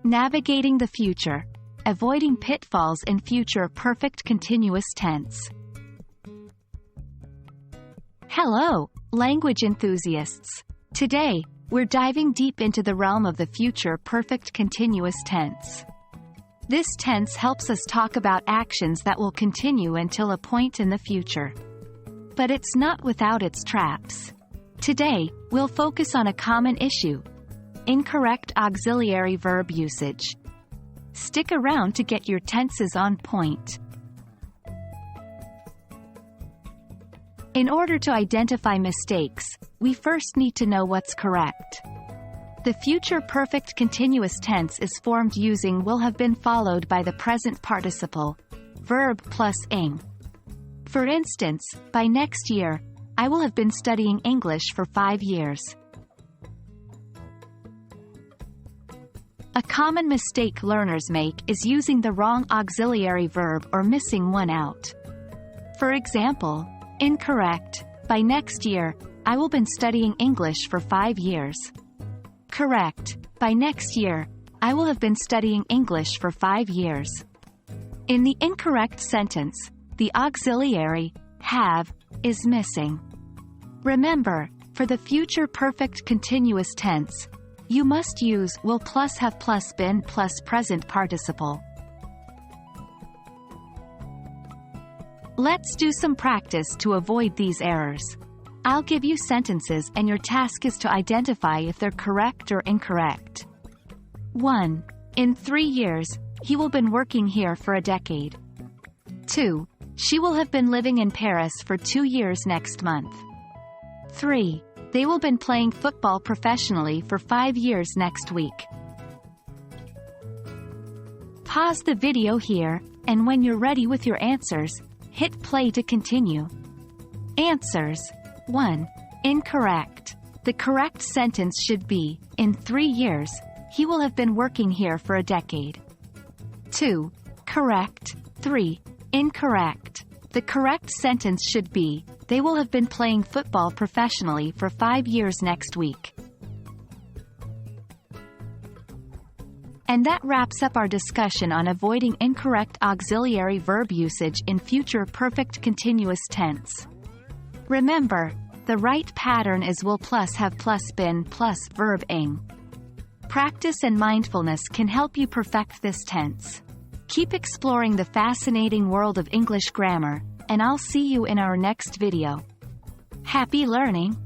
Navigating the future. Avoiding pitfalls in future perfect continuous tense. Hello, language enthusiasts. Today, we're diving deep into the realm of the future perfect continuous tense. This tense helps us talk about actions that will continue until a point in the future. But it's not without its traps. Today, we'll focus on a common issue: incorrect auxiliary verb usage. Stick around to get your tenses on point. In order to identify mistakes, we first need to know what's correct. The future perfect continuous tense is formed using will have been followed by the present participle, verb plus ing. For instance, by next year, I will have been studying English for 5 years. A common mistake learners make is using the wrong auxiliary verb or missing one out. For example, incorrect, by next year, I will been studying English for 5 years. Correct, by next year, I will have been studying English for 5 years. In the incorrect sentence, the auxiliary, have, is missing. Remember, for the future perfect continuous tense, you must use will plus have plus been plus present participle. Let's do some practice to avoid these errors. I'll give you sentences and your task is to identify if they're correct or incorrect. 1. In 3 years, he will been working here for a decade. 2. She will have been living in Paris for 2 years next month. 3. They will been playing football professionally for 5 years next week. Pause the video here, and when you're ready with your answers, hit play to continue. Answers. 1. Incorrect. The correct sentence should be, in 3 years, he will have been working here for a decade. 2. Correct. 3. Incorrect. The correct sentence should be, they will have been playing football professionally for 5 years next week. And that wraps up our discussion on avoiding incorrect auxiliary verb usage in future perfect continuous tense. Remember, the right pattern is will plus have plus been plus verb ing. Practice and mindfulness can help you perfect this tense. Keep exploring the fascinating world of English grammar, and I'll see you in our next video. Happy learning!